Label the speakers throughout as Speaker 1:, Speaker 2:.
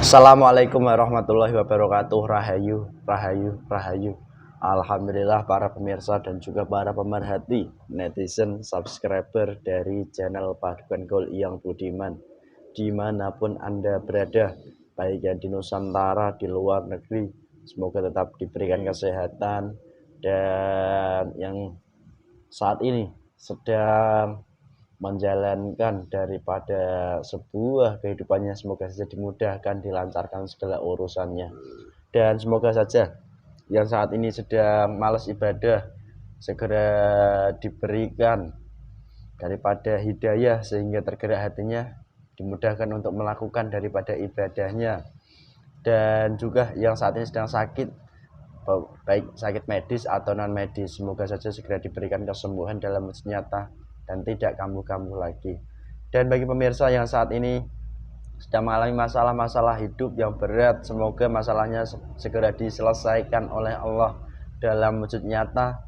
Speaker 1: Assalamualaikum warahmatullahi wabarakatuh. Rahayu, rahayu, rahayu. Alhamdulillah para pemirsa dan juga para pemerhati, netizen, subscriber dari channel Padukan Gold yang Budiman, dimanapun Anda berada, baik yang di Nusantara, di luar negeri, semoga tetap diberikan kesehatan, dan yang saat ini sedang menjalankan daripada sebuah kehidupannya, semoga saja dimudahkan, dilancarkan segala urusannya, dan semoga saja yang saat ini sedang malas ibadah segera diberikan daripada hidayah sehingga tergerak hatinya, dimudahkan untuk melakukan daripada ibadahnya. Dan juga yang saat ini sedang sakit, baik sakit medis atau non medis, semoga saja segera diberikan kesembuhan dalam nyata dan tidak kambuh-kambuh lagi. Dan bagi pemirsa yang saat ini sedang mengalami masalah-masalah hidup yang berat, semoga masalahnya segera diselesaikan oleh Allah dalam wujud nyata,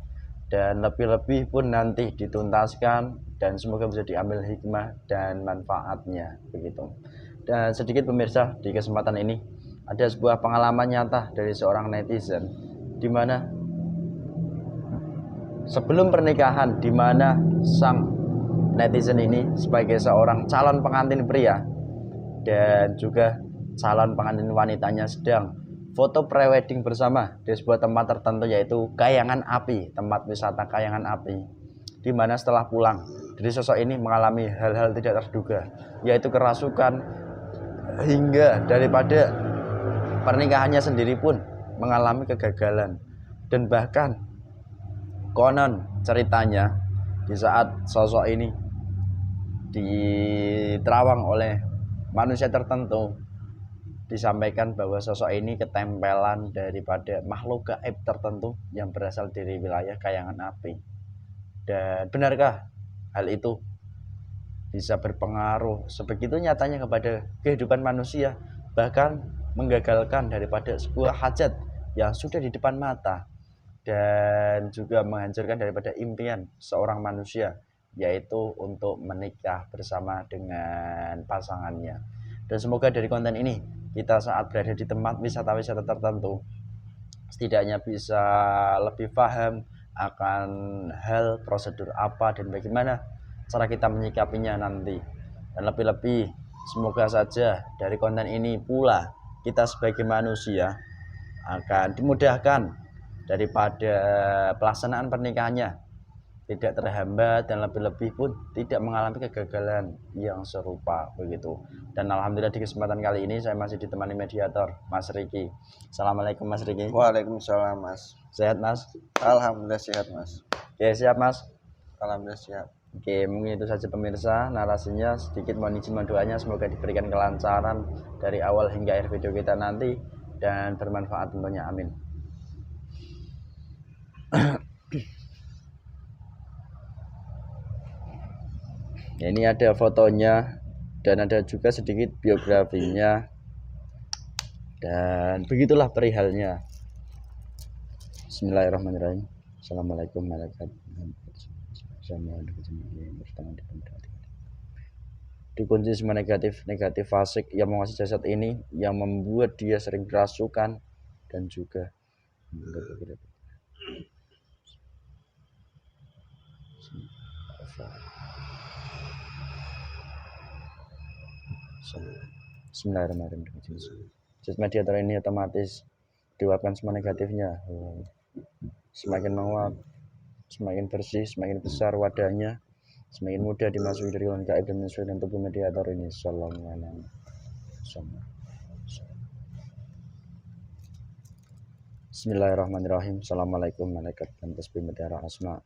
Speaker 1: dan lebih-lebih pun nanti dituntaskan, dan semoga bisa diambil hikmah dan manfaatnya begitu. Dan sedikit pemirsa, di kesempatan ini ada sebuah pengalaman nyata dari seorang netizen, di mana sebelum pernikahan, di mana sang netizen ini sebagai seorang calon pengantin pria dan juga calon pengantin wanitanya sedang foto prewedding bersama di sebuah tempat tertentu, yaitu Kayangan Api, tempat wisata Kayangan Api, di mana setelah pulang dari sosok ini mengalami hal-hal tidak terduga, yaitu kerasukan, hingga daripada pernikahannya sendiri pun mengalami kegagalan. Dan bahkan konon ceritanya di saat sosok ini diterawang oleh manusia tertentu, disampaikan bahwa sosok ini ketempelan daripada makhluk gaib tertentu yang berasal dari wilayah Kayangan Api. Dan benarkah hal itu bisa berpengaruh sebegitu nyatanya kepada kehidupan manusia, bahkan menggagalkan daripada sebuah hajat yang sudah di depan mata, dan juga menghancurkan daripada impian seorang manusia, yaitu untuk menikah bersama dengan pasangannya. Dan semoga dari konten ini kita saat berada di tempat wisata-wisata tertentu setidaknya bisa lebih paham akan hal prosedur apa dan bagaimana cara kita menyikapinya nanti. Dan lebih-lebih semoga saja dari konten ini pula kita sebagai manusia akan dimudahkan daripada pelaksanaan pernikahannya tidak terhambat, dan lebih-lebih pun tidak mengalami kegagalan yang serupa begitu. Dan alhamdulillah di kesempatan kali ini saya masih ditemani mediator Mas Riki. Assalamualaikum Mas Riki.
Speaker 2: Waalaikumsalam Mas.
Speaker 1: Sehat Mas?
Speaker 2: Alhamdulillah sehat Mas.
Speaker 1: Oke, siap Mas?
Speaker 2: Alhamdulillah siap.
Speaker 1: Oke, mungkin itu saja pemirsa narasinya, sedikit mohon izin doanya semoga diberikan kelancaran dari awal hingga akhir video kita nanti dan bermanfaat tentunya, amin. Ini ada fotonya dan ada juga sedikit biografinya, dan begitulah perihalnya. Bismillahirrahmanirrahim. Assalamualaikum warahmatullahi wabarakatuh. Dikunci semua negatif fasik yang menguasai jasad ini, yang membuat dia sering kerasukan dan juga Bismillahirrahmanirrahim. Jadi mediator ini otomatis diuapkan semua negatifnya, semakin menguap, semakin bersih, semakin besar wadahnya, semakin mudah dimasuki dari ruang gaib dan menyesuaikan tubuh mediator ini. Bismillahirrahmanirrahim. Assalamualaikum malaikat dan tasbih mutiara asma.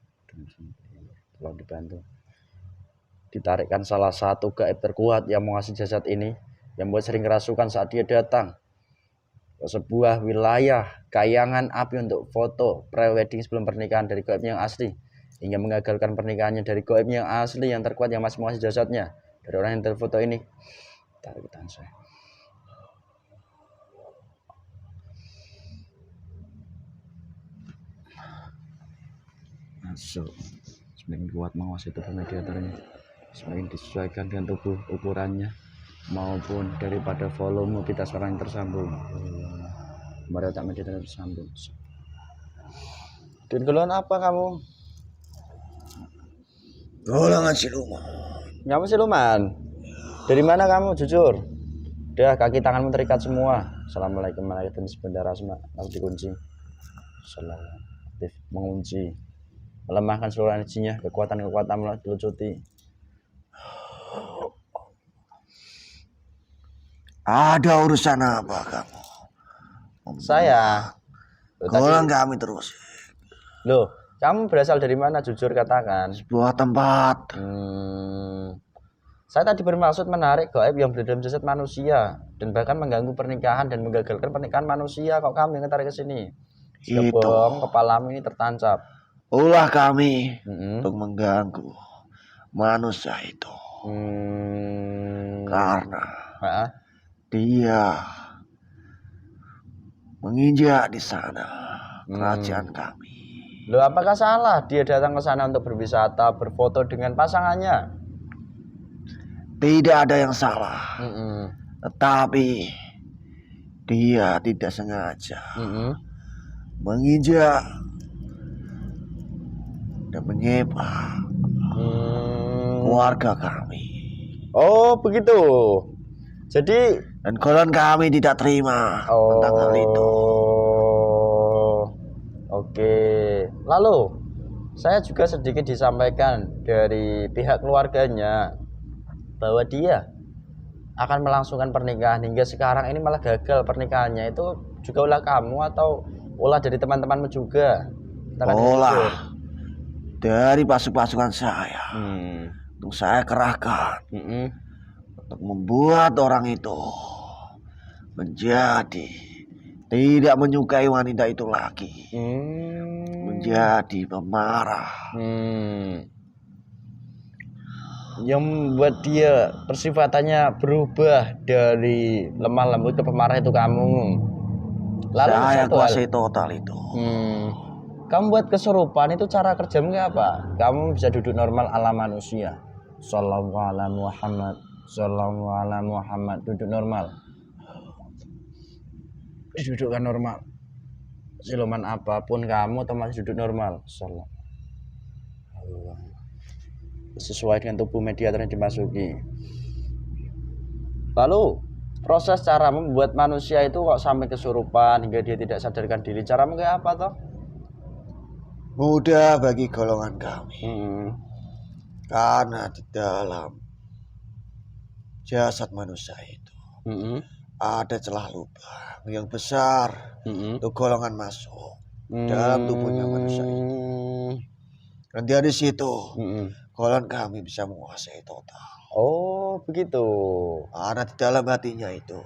Speaker 1: Tolong dibantu ditarikkan salah satu gaib terkuat yang menguasai jasad ini, yang buat sering kerasukan saat dia datang ke sebuah wilayah Kayangan Api untuk foto prewedding sebelum pernikahan dari gaib yang asli, hingga mengagalkan pernikahannya dari gaib yang asli yang terkuat yang masih menguasai jasadnya dari orang yang terfoto ini. Tarik ke tangan saya. Masuk. Semakin kuat menguasai tubuh mediator ini, semakin disesuaikan dengan tubuh ukurannya, maupun daripada volume pita suara yang tersambung. Mari tak media tersambung. Dan golongan apa kamu?
Speaker 2: Golongan siluman.
Speaker 1: Kamu siluman. Dari mana kamu? Jujur. Udah, kaki tanganmu terikat semua. Assalamualaikum warahmatullahi wabarakatuh. Lalu dikunci. Salam aktif mengunci. Melemahkan seluruh energinya, kekuatan-kekuatan mulai dilucuti.
Speaker 2: Ada urusan apa kamu?
Speaker 1: Saya.
Speaker 2: Golongan kami terus.
Speaker 1: Loh, kamu berasal dari mana? Jujur katakan.
Speaker 2: Sebuah tempat.
Speaker 1: Saya tadi bermaksud menarik gaib yang berada dalam jasad manusia dan bahkan mengganggu pernikahan dan menggagalkan pernikahan manusia. Kok kamu yang tarik ke sini? Sebong kepalamu ini tertancap.
Speaker 2: Ulah kami untuk mengganggu manusia itu. Karena dia menginjak di sana kerajaan kami.
Speaker 1: Loh, apakah salah dia datang ke sana untuk berwisata, berfoto dengan pasangannya?
Speaker 2: Tidak ada yang salah. Tetapi dia tidak sengaja menginjak dan menyebar keluarga kami.
Speaker 1: Oh, begitu. Jadi
Speaker 2: dan golongan kami tidak terima tentang hal itu.
Speaker 1: Oke. Lalu saya juga sedikit disampaikan dari pihak keluarganya bahwa dia akan melangsungkan pernikahan hingga sekarang ini malah gagal pernikahannya. Itu juga ulah kamu atau ulah dari teman-temanmu juga?
Speaker 2: Olah dari pasukan saya. Untuk saya kerahkan untuk membuat orang itu menjadi tidak menyukai wanita itu lagi, menjadi pemarah,
Speaker 1: yang membuat dia persifatannya berubah dari lemah lembut ke pemarah itu kamu.
Speaker 2: Lalu saya kuasai total itu.
Speaker 1: Kamu buat kesurupan itu cara kerjamu kayak apa? Kamu bisa duduk normal ala manusia. Sallallahu ala Muhammad, sallallahu ala Muhammad, duduk normal. Dudukkan normal. Siluman apapun kamu atau masih duduk normal. Sallallahu. Sesuai dengan tubuh mediator yang dimasuki. Lalu proses cara membuat manusia itu kok sampai kesurupan hingga dia tidak sadarkan diri. Caramu kayak apa toh?
Speaker 2: Mudah bagi golongan kami. Karena di dalam jasad manusia itu ada celah lubang yang besar untuk golongan masuk dalam tubuhnya manusia itu. Dan dari situ golongan kami bisa menguasai total.
Speaker 1: Oh, begitu.
Speaker 2: Karena di dalam hatinya itu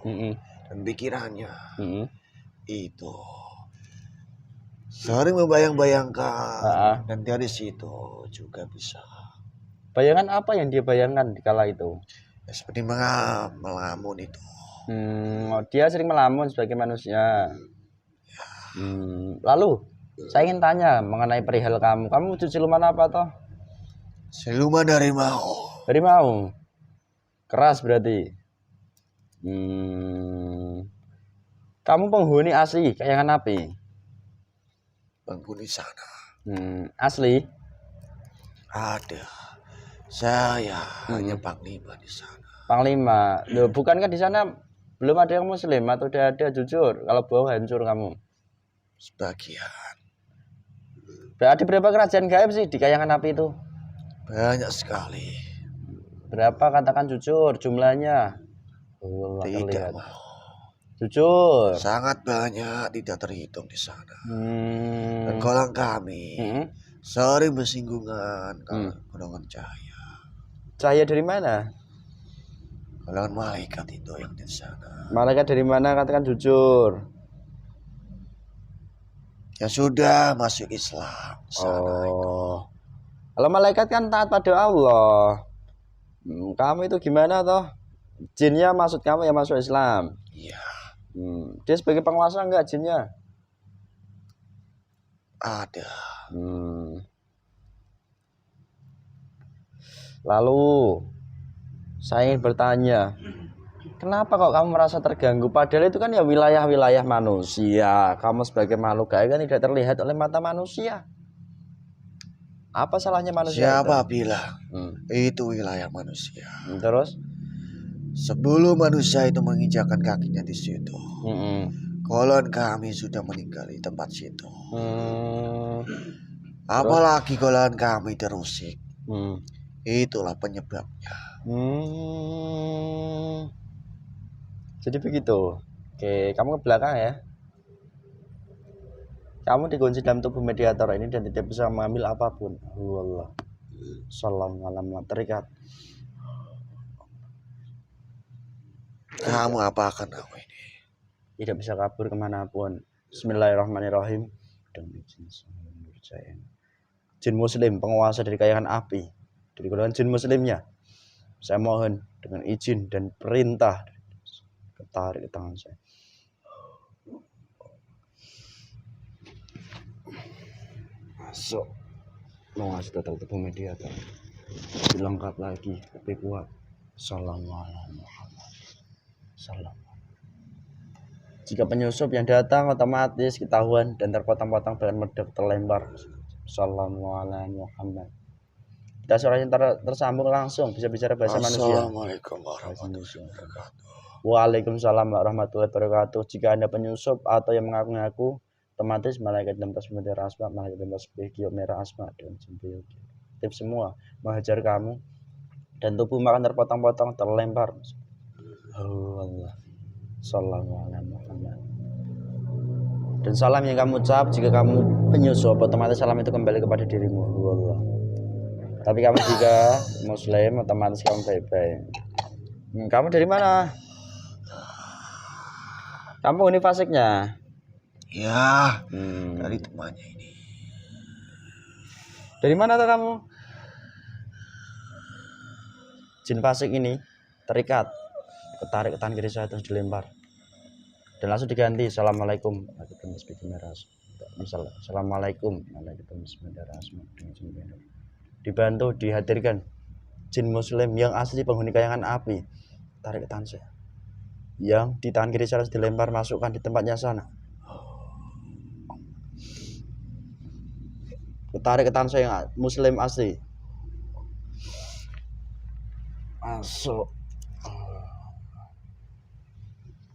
Speaker 2: dan pikirannya itu sering membayang-bayangkan dan dari situ juga bisa.
Speaker 1: Bayangan apa yang dia bayangkan di kala itu?
Speaker 2: Ya, seperti melamun itu.
Speaker 1: Dia sering melamun sebagai manusia. Lalu saya ingin tanya mengenai perihal kamu. Kamu wujud siluman apa toh?
Speaker 2: Siluman harimau.
Speaker 1: Harimau. Keras berarti. Kamu penghuni asli kayangan api?
Speaker 2: Penghuni sana.
Speaker 1: Asli?
Speaker 2: Ada. Saya hanya panglima di sana.
Speaker 1: Panglima. Loh, bukankah di sana belum ada yang muslim atau udah ada? Jujur, kalau bohong hancur kamu.
Speaker 2: Sebagian.
Speaker 1: Berarti berapa kerajaan gaib sih di kayangan api itu?
Speaker 2: Banyak sekali.
Speaker 1: Berapa, katakan jujur jumlahnya?
Speaker 2: Tidak mau.
Speaker 1: Jujur.
Speaker 2: Sangat banyak, tidak terhitung di sana. Dan golongan kami sering bersinggungan golongan cahaya.
Speaker 1: Cahaya dari mana?
Speaker 2: Golongan malaikat itu yang di sana.
Speaker 1: Malaikat dari mana? Katakan jujur.
Speaker 2: Ya sudah masuk Islam sana itu.
Speaker 1: Kalau malaikat kan taat pada Allah. Kamu itu gimana toh? Jinnya maksud kamu yang masuk Islam?
Speaker 2: Iya.
Speaker 1: Dia sebagai penguasa enggak jinnya?
Speaker 2: Ada.
Speaker 1: Lalu saya ingin bertanya, Kenapa kok kamu merasa terganggu? Padahal itu kan ya wilayah-wilayah manusia. Kamu sebagai makhluk gaib kan tidak terlihat oleh mata manusia. Apa salahnya manusia
Speaker 2: Siapa
Speaker 1: itu?
Speaker 2: bilang itu wilayah manusia?
Speaker 1: Terus?
Speaker 2: Sebelum manusia itu menginjakkan kakinya di situ, kolon kami sudah meninggal di tempat situ. Apalagi kolon kami terusik. Itulah penyebabnya.
Speaker 1: Jadi begitu. Oke, kamu ke belakang ya. Kamu dikunci dalam tubuh mediator ini dan tidak bisa mengambil apapun. Allah. Salam alam terikat.
Speaker 2: Kamu apa akan aku ini?
Speaker 1: Tidak bisa kabur kemanapun. Bismillahirrahmanirrahim. Dan jin muslim, penguasa dari kayangan api, dari golongan jin muslimnya, saya mohon dengan izin dan perintah ketarik ke tangan saya. Masuk. Mau ngasih total tubuh mediator. Dilengkap lagi, lebih kuat. Assalamualaikum. Salam. Jika penyusup yang datang otomatis ketahuan dan terpotong-potong dengan meledak terlempar. Assalamualaikum Muhammad. Kita suaranya tersambung langsung, bisa bicara bahasa manusia.
Speaker 2: Assalamualaikum warahmatullahi wabarakatuh.
Speaker 1: Waalaikumsalam warahmatullahi wabarakatuh. Jika Anda penyusup atau yang mengaku-ngaku, otomatis malaikat dalam tasbih merah asma, malaikat dalam tasbih giok merah asma dan jempil tip semua menghajar kamu dan tubuh makan terpotong-potong terlempar. Allah. Assalamualaikum. Dan salam yang kamu ucap jika kamu penyusup, otomatis salam itu kembali kepada dirimu. Allah. Tapi kamu jika muslim, otomatis kamu baik-baik. Kamu dari mana? Kamu ini fasiknya?
Speaker 2: Ya, dari temannya ini.
Speaker 1: Dari mana tuh kamu? Jin fasik ini terikat, ketarik ke tangan kiri saya terus dilempar. Dan langsung diganti. Assalamualaikum. Assalamualaikum. Dibantu dihadirkan jin muslim yang asli penghuni kayangan api. Tarik ke tangan saya. Yang di tangan kiri saya dilempar, masukkan di tempatnya sana. Tarik ke tangan saya yang muslim asli. Masuk.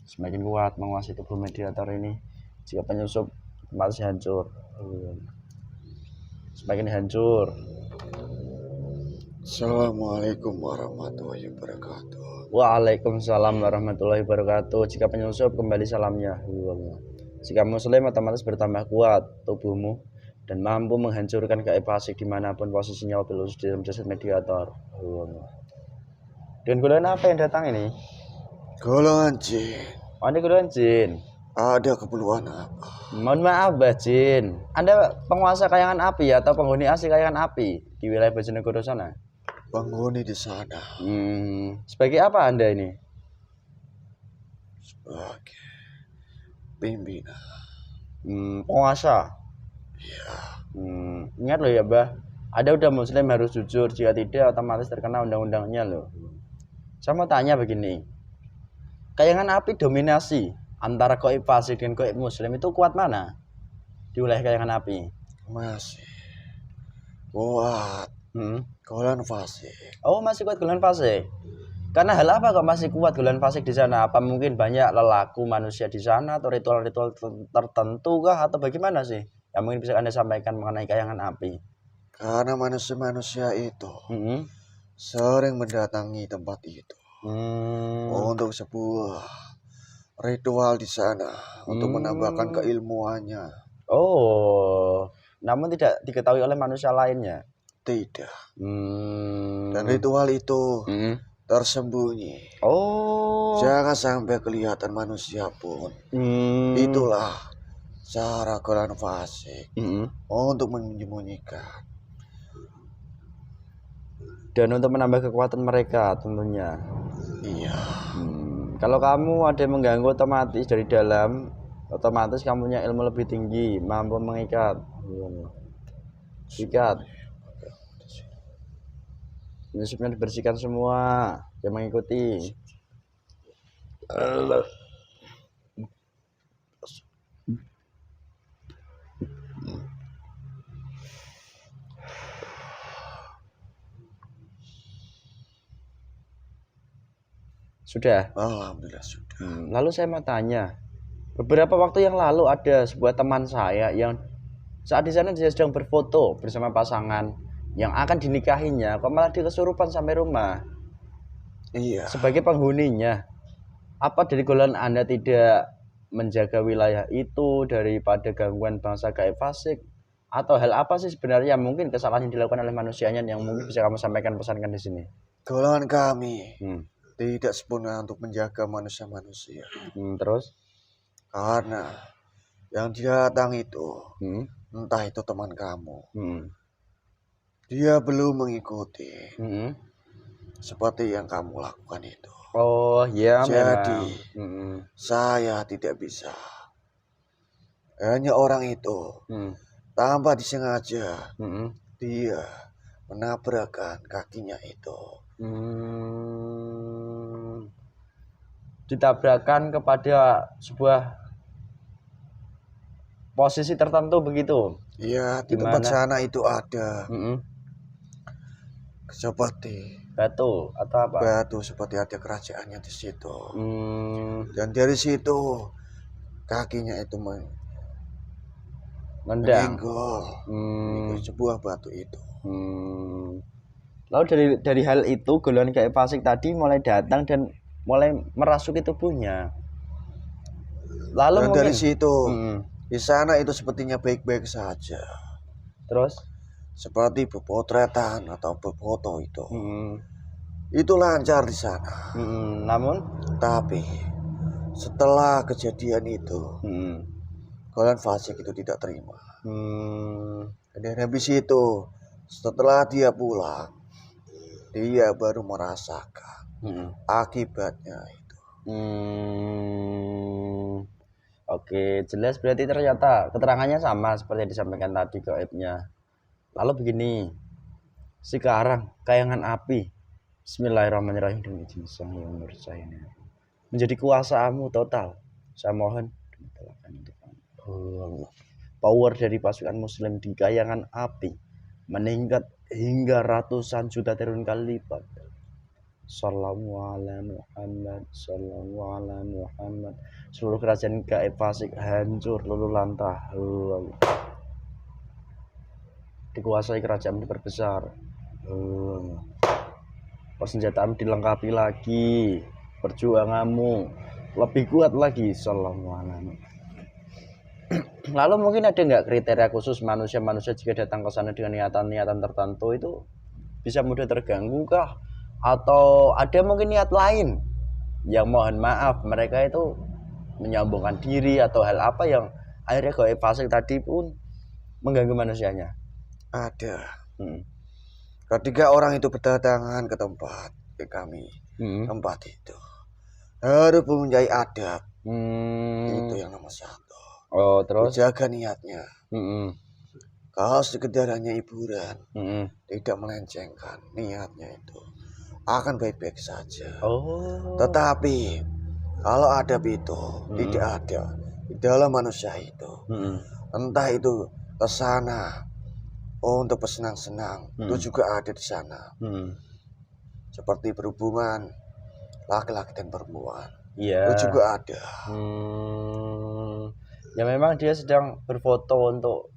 Speaker 1: Semakin kuat menguasai tubuh mediator ini. Jika penyusup masih hancur. Semakin hancur.
Speaker 2: Assalamualaikum warahmatullahi wabarakatuh.
Speaker 1: Waalaikumsalam warahmatullahi wabarakatuh. Jika penyusup kembali salamnya. Jika muslim otomatis bertambah kuat tubuhmu dan mampu menghancurkan gaib fasik dimanapun posisinya wabil khusus di dalam jasad mediator. Dan golongan apa yang datang ini?
Speaker 2: Golongan jin.
Speaker 1: Oh, ini golongan jin.
Speaker 2: Ada keperluan apa?
Speaker 1: Mohon maaf, Mbah Jin. Anda penguasa kayangan api atau penghuni asli kayangan api di wilayah Bojonegoro sana?
Speaker 2: Penghuni di sana.
Speaker 1: Sebagai apa Anda ini?
Speaker 2: Sebagai pimpinan.
Speaker 1: Penguasa.
Speaker 2: Iya.
Speaker 1: Ingat loh ya, Mbah. Anda udah muslim harus jujur, jika tidak otomatis terkena undang-undangnya loh. Saya mau tanya begini. Kayangan api dominasi antara gaib fasik dan gaib muslim itu kuat mana di wilayah kayangan api?
Speaker 2: Masih kuat. Golongan fasik.
Speaker 1: Oh, masih kuat golongan fasik. Karena hal apa kok masih kuat golongan fasik di sana? Apa mungkin banyak lelaku manusia di sana atau ritual-ritual tertentu kah atau bagaimana sih? Yang mungkin bisa Anda sampaikan mengenai kayangan api.
Speaker 2: Karena manusia-manusia itu sering mendatangi tempat itu untuk sebuah ritual di sana untuk menambahkan keilmuannya.
Speaker 1: Oh, namun tidak diketahui oleh manusia lainnya.
Speaker 2: Tidak. Dan ritual itu tersembunyi.
Speaker 1: Oh.
Speaker 2: Jangan sampai kelihatan manusia pun. Itulah cara golongan fasik untuk menyembunyikan.
Speaker 1: Dan untuk menambah kekuatan mereka tentunya.
Speaker 2: Iya.
Speaker 1: Kalau kamu ada yang mengganggu otomatis dari dalam, otomatis kamu punya ilmu lebih tinggi, mampu mengikat. Ikat. Penyusupnya dibersihkan semua, yang mengikuti. Sudah.
Speaker 2: Alhamdulillah sudah.
Speaker 1: Lalu saya mau tanya, beberapa waktu yang lalu ada sebuah teman saya yang saat di sana dia sedang berfoto bersama pasangan yang akan dinikahinya, kok malah dia kesurupan sampai rumah.
Speaker 2: Iya.
Speaker 1: Sebagai penghuninya, apa dari golongan Anda tidak menjaga wilayah itu daripada gangguan bangsa gaib fasik? Atau hal apa sih sebenarnya mungkin kesalahan yang dilakukan oleh manusianya yang mungkin bisa kamu sampaikan pesankan di sini?
Speaker 2: Golongan kami tidak sempurna untuk menjaga manusia-manusia.
Speaker 1: Terus?
Speaker 2: Karena yang datang itu, entah itu teman kamu, dia belum mengikuti seperti yang kamu lakukan itu.
Speaker 1: Oh ya,
Speaker 2: jadi
Speaker 1: memang.
Speaker 2: saya tidak bisa. Hanya orang itu tanpa disengaja dia menabrakkan kakinya itu.
Speaker 1: Ditabrakkan kepada sebuah posisi tertentu begitu.
Speaker 2: Iya, di tempat sana itu ada seperti
Speaker 1: batu atau apa?
Speaker 2: Batu, seperti ada kerajaannya di situ. Dan dari situ kakinya itu menyenggol sebuah batu itu.
Speaker 1: Lalu dari hal itu golongan gaib fasik tadi mulai datang dan mulai merasuki tubuhnya. Lalu
Speaker 2: dan
Speaker 1: mungkin
Speaker 2: dari situ di sana itu sepertinya baik-baik saja.
Speaker 1: Terus
Speaker 2: seperti berpotretan atau berfoto itu. Itu lancar di sana.
Speaker 1: Namun
Speaker 2: tapi setelah kejadian itu golongan fasik itu tidak terima. Dan habis itu setelah dia pulang, dia baru merasakan akibatnya itu.
Speaker 1: Oke, jelas berarti ternyata keterangannya sama seperti yang disampaikan tadi gaibnya. Lalu begini, sekarang kayangan api, Bismillahirrahmanirrahim, dan izin Sang Hyang Nurjaya menjadi kuasamu total. Saya mohon power dari pasukan muslim di kayangan api meningkat hingga ratusan juta triliun kali lipat. Sallallahu alaihi Muhammad, sallallahu alaihi Muhammad. Seluruh kerajaan gaib fasik hancur luluh lantah. Dikuasai kerajaan diperbesar. Persenjataan dilengkapi lagi. Perjuanganmu lebih kuat lagi. Sallallahu alaihi. Lalu mungkin ada nggak kriteria khusus manusia-manusia jika datang ke sana dengan niatan-niatan tertentu itu bisa mudah terganggu kah? Atau ada mungkin niat lain yang mohon maaf mereka itu menyombongkan diri atau hal apa yang akhirnya gaib fasik tadi pun mengganggu manusianya?
Speaker 2: Ada. Ketika orang itu berdatangan ke tempat kami, tempat itu harus mempunyai adab. Itu yang nomor satu.
Speaker 1: Oh, terus
Speaker 2: jaga niatnya. Kalau sekedar hanya hiburan, tidak melencengkan niatnya itu akan baik-baik saja. Tetapi kalau adab itu tidak ada di dalam manusia itu, entah itu ke sana untuk bersenang-senang, itu juga ada di sana. Seperti berhubungan laki-laki dan perempuan, itu juga ada.
Speaker 1: Ya memang dia sedang berfoto untuk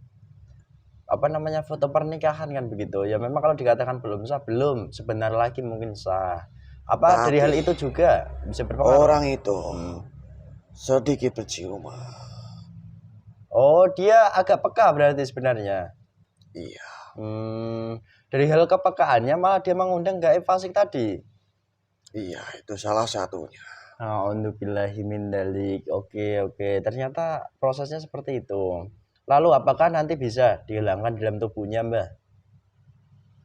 Speaker 1: foto pernikahan kan begitu. Ya memang kalau dikatakan belum sah, belum, sebentar lagi mungkin sah. Apa dari hal itu juga bisa berpengaruh?
Speaker 2: Orang itu sedikit berciuman.
Speaker 1: Oh, dia agak peka berarti sebenarnya.
Speaker 2: Iya.
Speaker 1: Dari hal kepekaannya malah dia mengundang gaib fasik tadi.
Speaker 2: Iya, itu salah satunya.
Speaker 1: Alhamdulillah min dzalik. Oke. Ternyata prosesnya seperti itu. Lalu apakah nanti bisa dihilangkan dalam tubuhnya, Mbah?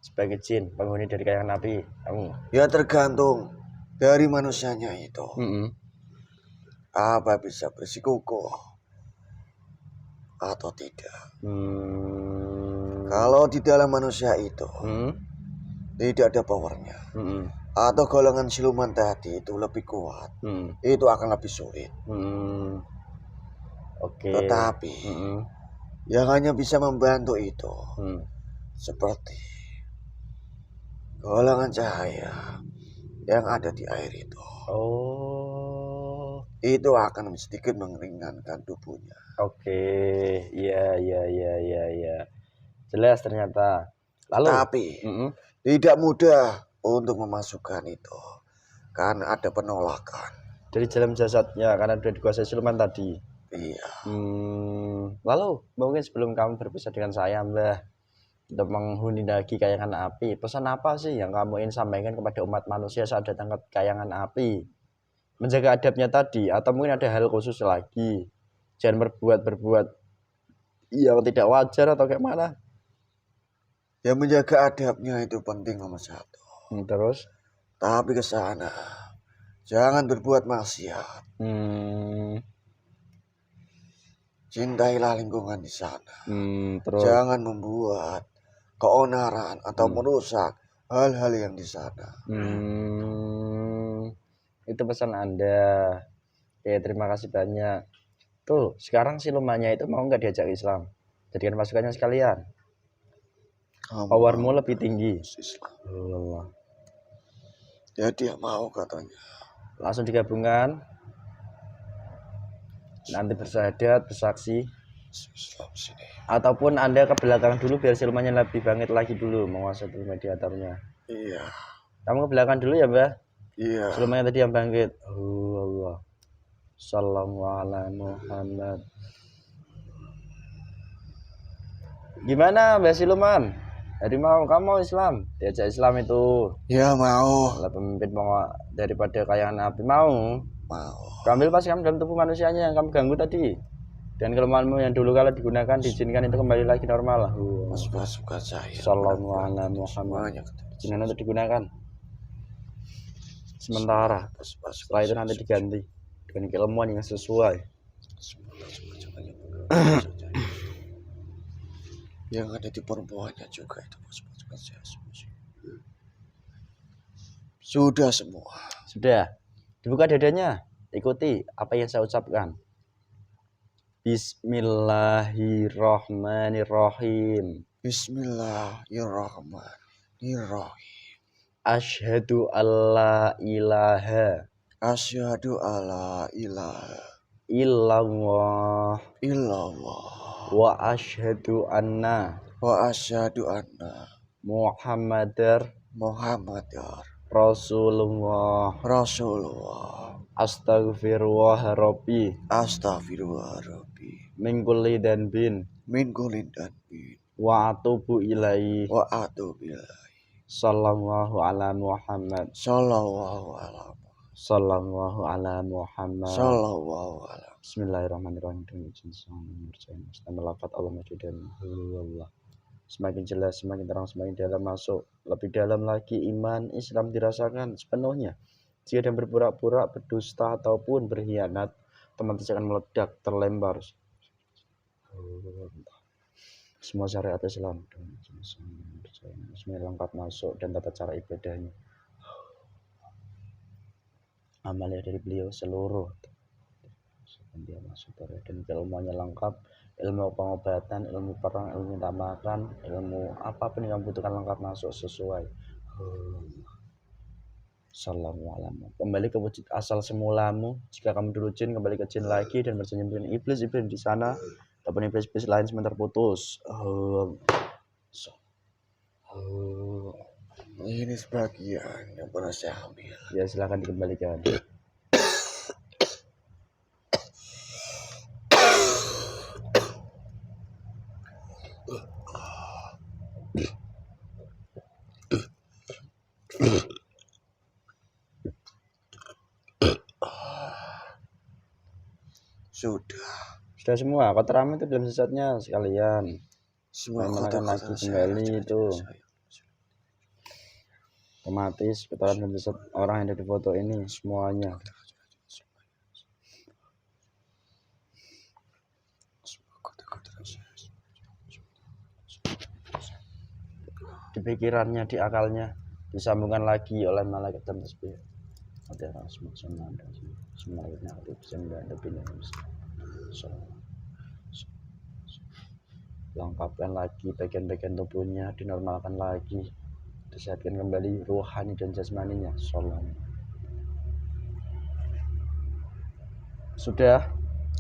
Speaker 1: Sebagai jin, penghuni dari kayangan api, kamu?
Speaker 2: Ya tergantung dari manusianya itu. Apa bisa bersikukuh atau tidak. Kalau di dalam manusia itu tidak ada powernya, atau golongan siluman tadi itu lebih kuat, itu akan lebih sulit.
Speaker 1: Oke.
Speaker 2: Tetapi yang hanya bisa membantu itu seperti golongan cahaya yang ada di air itu.
Speaker 1: Oh.
Speaker 2: Itu akan sedikit meringankan tubuhnya.
Speaker 1: Oke, iya. Jelas ternyata. Lalu,
Speaker 2: tapi tidak mudah untuk memasukkan itu karena ada penolakan
Speaker 1: dari dalam jasadnya karena sudah dikuasai siluman tadi.
Speaker 2: Iya.
Speaker 1: Lalu mungkin sebelum kamu berpisah dengan saya, Mbah, untuk menghuni lagi kayangan api, pesan apa sih yang kamu ingin sampaikan kepada umat manusia saat datang ke kayangan api? Menjaga adabnya tadi, atau mungkin ada hal khusus lagi? Jangan berbuat yang tidak wajar atau kayak mana?
Speaker 2: Ya, menjaga adabnya itu penting nomor satu.
Speaker 1: Terus?
Speaker 2: Tapi ke sana jangan berbuat maksiat. Cintailah lingkungan di sana.
Speaker 1: Terus?
Speaker 2: Jangan membuat keonaran atau merusak hal-hal yang di sana.
Speaker 1: Itu pesan Anda. Oke, terima kasih banyak. Tuh, sekarang silumannya itu mau nggak diajak Islam? Jadikan pasukannya sekalian. Powermu lebih tinggi.
Speaker 2: Islam. Ya, dia mau katanya.
Speaker 1: Langsung digabungkan. Nanti bersyahadat, bersaksi. Ataupun Anda ke belakang dulu biar silumannya lebih bangkit lagi dulu menguasai mediatornya.
Speaker 2: Iya.
Speaker 1: Kamu ke belakang dulu ya, Mbah?
Speaker 2: Iya.
Speaker 1: Silumannya tadi yang bangkit. Allah. Sallallahu alaihi Muhammad. Gimana, Mbah Siluman? Jadi kamu mau Islam? Diajak Islam itu.
Speaker 2: Ya, mau.
Speaker 1: Oleh pemimpin daripada kayangan api, mau. Ambil pas kamu dalam tubuh manusianya yang kamu ganggu tadi. Dan kelemahanmu yang dulu kala digunakan, diizinkan itu kembali lagi normal.
Speaker 2: Pasukan saya.
Speaker 1: Sallallahu alaihi Muhammad. Izinkan untuk digunakan. Sementara. Setelah itu nanti diganti dengan keilmuan yang sesuai.
Speaker 2: Yang ada di perempuannya juga itu pasukan saya. Sudah semua.
Speaker 1: Sudah. Dibuka dadanya. Ikuti apa yang saya ucapkan. Bismillahirrahmanirrahim.
Speaker 2: Bismillahirrahmanirrahim.
Speaker 1: Asyhadu alla ilaha.
Speaker 2: Asyhadu alla ilaha.
Speaker 1: Illallah. Wa asyhadu anna. Muhammadar. Rasulullah. Astaghfirullah Rabbi. Min kulli danbin. Wa atubu ilaihi. Sallallahu ala Muhammad. Bismillahirrahmanirrahim. Semakin jelas, semakin terang, semakin dalam masuk. Lebih dalam lagi iman Islam dirasakan sepenuhnya. Jika ada berpura-pura, berdusta ataupun berkhianat, teman akan meledak, terlempar. Semua syariat Islam semuanya lengkap masuk dan tata cara ibadahnya. Amalia dari beliau seluruh dia masuk dan ilmunya lengkap, ilmu pengobatan, ilmu perang, ilmu minta makan, ilmu apapun yang kamu butuhkan lengkap masuk sesuai. Assalamualaikum. Kembali ke wujud asal semulamu. Jika kamu dulu jin, kembali ke jin lagi dan bersenyum dengan iblis di sana ataupun iblis lain sebentar putus.
Speaker 2: Ini sebagian yang pernah saya ambil.
Speaker 1: Ya, silakan dikembalikan. Sudah semua. Kotoran itu dalam sesatnya sekalian.
Speaker 2: Semua
Speaker 1: kotoran lagi kembali itu. Otomatis kotoran dalam sesat orang yang ada di foto ini semuanya. Di pikirannya, di akalnya, disambungkan lagi oleh malaikat dan tasbih. Lengkapkan lagi bagian-bagian tubuhnya, dinormalkan lagi, disehatkan kembali rohani dan jasmaninya. Sudah?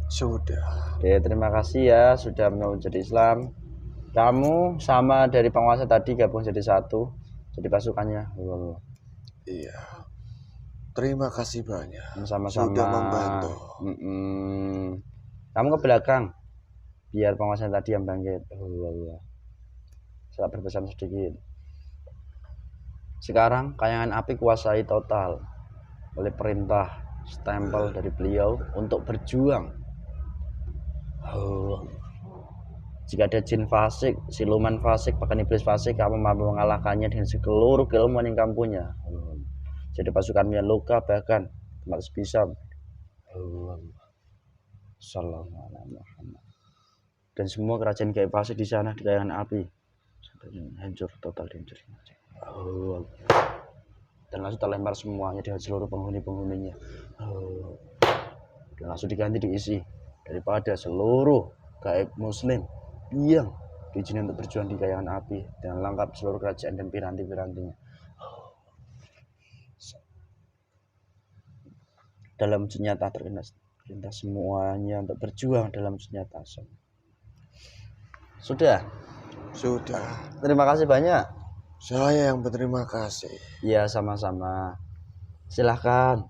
Speaker 2: Sudah.
Speaker 1: Oke, terima kasih ya sudah mau jadi Islam. Kamu sama dari penguasa tadi gabung jadi satu, jadi pasukannya.
Speaker 2: Iya. Terima kasih banyak.
Speaker 1: Sama-sama.
Speaker 2: Sudah membantu.
Speaker 1: Kamu ke belakang, biar penguasa tadi yang bangkit. Saya berpesan sedikit. Sekarang kayangan api kuasai total oleh perintah stempel dari beliau untuk berjuang. Jika ada jin fasik, siluman fasik, bahkan iblis fasik, kamu mampu mengalahkannya dengan seluruh keilmuan yang kamu punya. Jadi pasukannya luka bahkan harus bisa. Dan semua kerajaan gaib fasik di sana di kayangan api hancur total, hancur. Dan langsung terlempar semuanya dengan seluruh penghuni-penghuninya. Dan langsung diganti diisi daripada seluruh gaib muslim yang diizinkan untuk berjuang di kayangan api dan lengkap seluruh kerajaan dan piranti-pirantinya. Dalam senjata terlintas semuanya untuk berjuang dalam senjata. Sudah?
Speaker 2: Sudah.
Speaker 1: Terima kasih banyak.
Speaker 2: Saya yang berterima kasih.
Speaker 1: Ya, sama-sama. Silahkan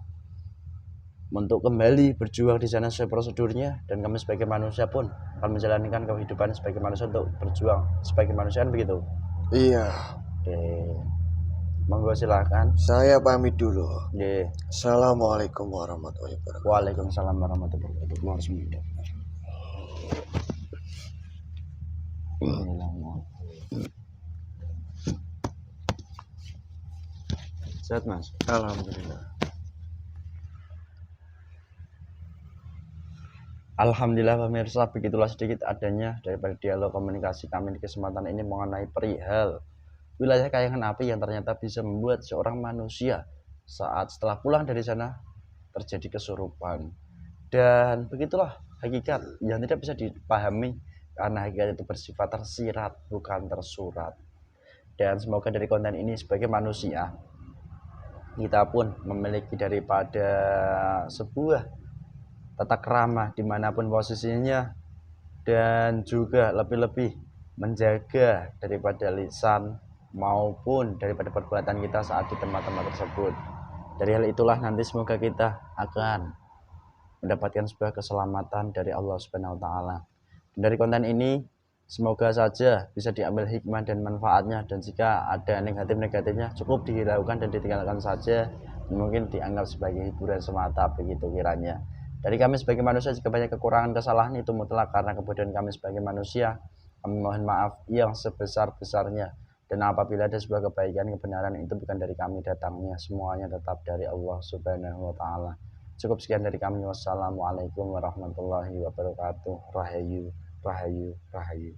Speaker 1: untuk kembali berjuang di sana sesuai prosedurnya, dan kami sebagai manusia pun akan menjalankan kehidupan sebagai manusia untuk berjuang sebagai manusia, begitu.
Speaker 2: Iya.
Speaker 1: Oke. Monggo silahkan.
Speaker 2: Saya pamit dulu.
Speaker 1: Nggih.
Speaker 2: Assalamualaikum warahmatullahi wabarakatuh.
Speaker 1: Waalaikumsalam warahmatullahi wabarakatuh. Sehat, Mas?
Speaker 2: Alhamdulillah.
Speaker 1: Alhamdulillah pemirsa, begitulah sedikit adanya daripada dialog komunikasi kami di kesempatan ini mengenai perihal wilayah kayangan api yang ternyata bisa membuat seorang manusia saat setelah pulang dari sana terjadi kesurupan. Dan begitulah hakikat yang tidak bisa dipahami karena hakikat itu bersifat tersirat bukan tersurat. Dan semoga dari konten ini sebagai manusia kita pun memiliki daripada sebuah tata krama dimanapun posisinya, dan juga lebih-lebih menjaga daripada lisan maupun daripada perbuatan kita saat di tempat-tempat tersebut. Dari hal itulah nanti semoga kita akan mendapatkan sebuah keselamatan dari Allah Subhanahu wa taala. Dari konten ini semoga saja bisa diambil hikmah dan manfaatnya, dan jika ada negatif-negatifnya cukup dihiraukan dan ditinggalkan saja, mungkin dianggap sebagai hiburan semata, begitu kiranya. Dari kami sebagai manusia, jika banyak kekurangan kesalahan itu mutlak karena kemudian kami sebagai manusia. Kami mohon maaf yang sebesar-besarnya. Dan apabila ada sebuah kebaikan, kebenaran itu bukan dari kami datangnya, semuanya tetap dari Allah Subhanahu wa taala. Cukup sekian dari kami. Wassalamualaikum warahmatullahi wabarakatuh. Rahayu, rahayu, rahayu.